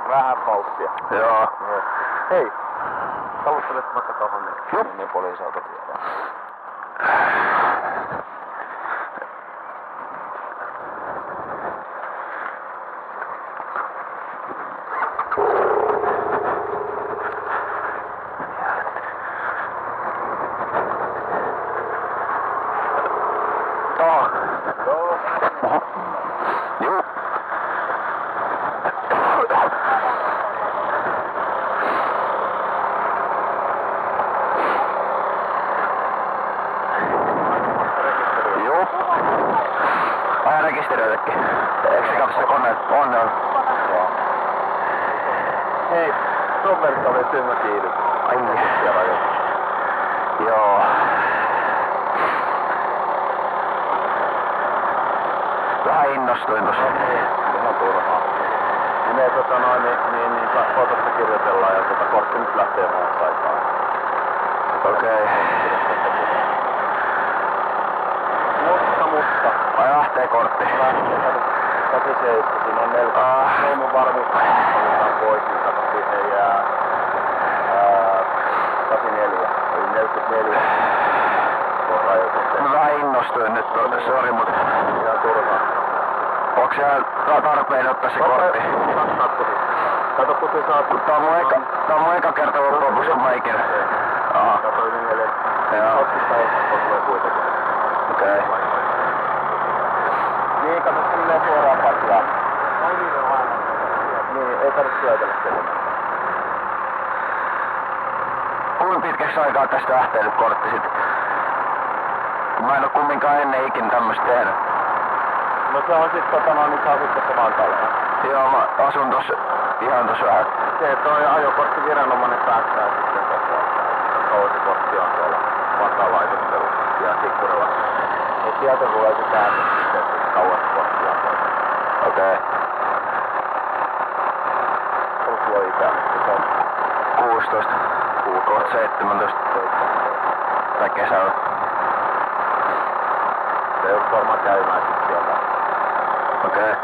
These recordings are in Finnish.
Vähän paukkia. Joo. Hei, taluttelet vaikka tohon niin poliisiauto vielä. Joo. Juu. Juu. Aina rekisteröitäkin. Eikö se katso se kone? On. Hei, ton verran oli tyhmä kiinnitys. Ai. Joo. Vähän innostuin tossa. Ihan turhaa. Niin fotosta kirjoitellaan ja kortti nyt lähtee monessa aikaa. Okei. Mutta. Ai lähtee kortti. Lähtee, kato 87, siinä on 43 varmuutta, otetaan pois, niin kato siihen jää 84, eli 44 on rajoitus. Mä vähän innostuin nyt, sori mut. Ihan turhaa. Onks siellä tarpeen ottaa se kortti? Kato kun se saat... Tää on mun eka kerta loppujen lopuksi kun mä ikinä. Kato yli 4. Joo. Ottista tulee kuitenkin. Okei. Niin, kato se menee suoraan passiaan. Niin, ei tarvitse syötellä sen. Kuinka pitkäksi aikaa tästä lähtee nyt kortti sit? Mä en oo kumminkaan ennen ikinä tämmöstä tehnyt. No se on sit niin saa sitten samaan taloon. Joo, mä asun tossa ihan tossa vähän. Se toi ajokorttiviranomainen päättää sitten kausikortti on tuolla vakalaitoksella ja Tikkurilla. Ja sieltä tulee se päätös sitten, että kauas korttia on pois. Okei. On sulla ikää? 16. Kohta 17. Tai kesällä. Se joudut varmaan käymään sit sieltä. Okei.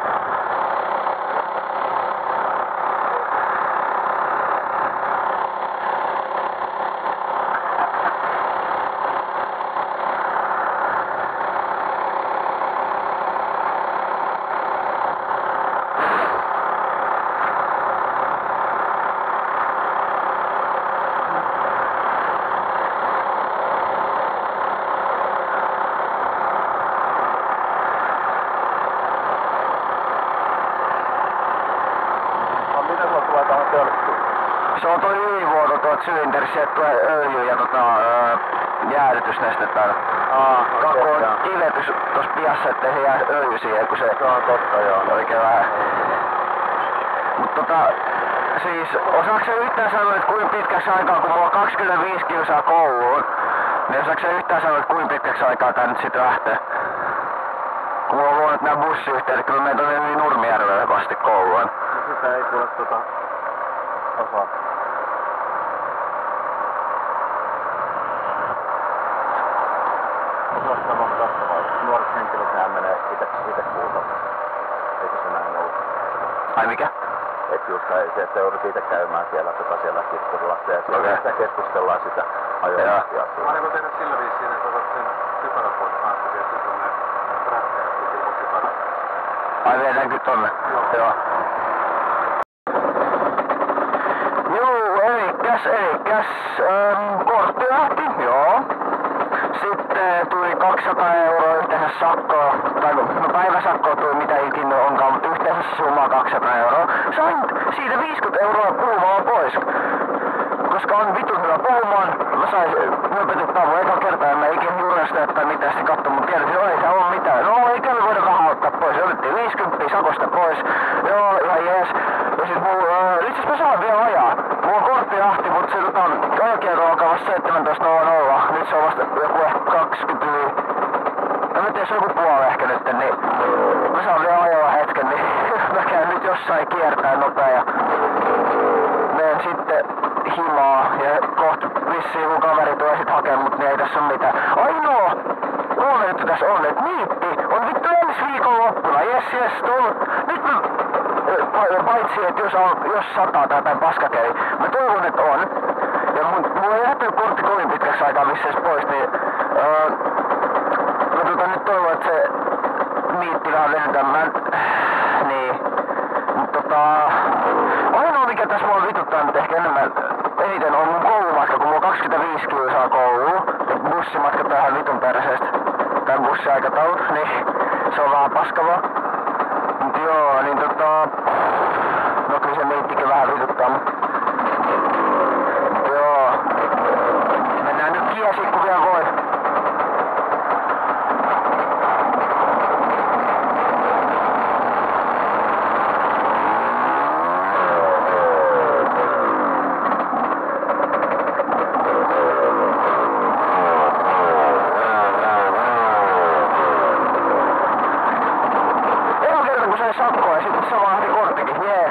Se on toi ylivuoto tuot sylinterissä, että tulee öljy ja jäädytysnestettä. Kakku on kivetys tossa piassa, ettei se jää öljy siihen, kun se on totta, joo. Oikein vähän. Mut siis osaatko sä yhtään sanoa, että kuinka pitkäksi aikaa, kun mulla on 25 kilsaa kouluun, niin osaatko sä yhtään sanoa, että kuinka pitkäksi aikaa tää nyt sit lähtee? Kun mulla on luonut nää bussiyhteydet, kun mä menen tonne yli Nurmijärvelle vasti kouluun. No sitä ei tule osaa. Osaat sanoa tässä vaiheessa. Nuoret henkilöt nehän menee itse kuultamaan. Eikö se näin ollut? Ai mikä? Et just se, että joudut itse käymään siellä Tikkurilassa ja siellä sitä keskustellaan sitä ajokorttia. Voidaanko tehdä sillä viisiin, että otat sen kypäräpois päästä ja sitten tonne rähtäjäksi ilman kypärät? Ai viedäänkö tonne? Joo. Juu, elikäs, kortti lähti, joo. Sitten tuli 200 € yhteensä sakkoa, tai no päiväsakkoa tuli mitä ikinä onkaan, mutta yhteensä summa 200 €. Sain siitä 50 € puhumaan pois. Koska on vitun hyvä puhumaan, mä sain nöpötyttää mun eka kertaa, en mä ikinä jurnasteet tai mitään sitten katso, mutta tiedotin, että ei se oo mitään. No eikä me voida vähän ottaa pois, otettiin 50 sakosta pois, joo ihan jees. Ja sit itse asiassa mä saan vielä ajaa. Mulla on kortti ahti, mut se ajokielto alkaa vasta 17.00. Nyt se on vasta joku ehkä 20 yli. No mä tiedän, se on joku puoli ehkä nyt, niin mä saan vielä ajoa hetken, niin mä käyn nyt jossain kiertää nopea ja menen sitten himaa ja kohta vissiin kun kaveri tulee sit hakemaan mut, niin ei tässä oo mitään. Ainoa huomio juttu tässä on, että niitti on vittu ensi viikon loppuna. Jes, tullut. Nyt mä paitsi että jos sataa tai päin paskakeli. Mä toivon, että on. Ja mulla ei lähtenyt kortti kovin pitkäksi aikaa misseis pois, niin mä nyt toivon, että se niitti vähän venytään. Niin. Ainoa mikä tässä mua vituttaa nyt ehkä eniten on mun koulumatka, kun mulla on 25 kilsaa kouluun. Ja bussimatka tähän vitun perseestä. Tai bussiaikataulut, niin se on vähän paskavaa. Mut joo, niin no kyllä se niittikin vähän vituttaa, mut joo. Mennään nyt kiesiin kun vielä voi. Sakkoa ja sitten se vaan heti korttikin, jee.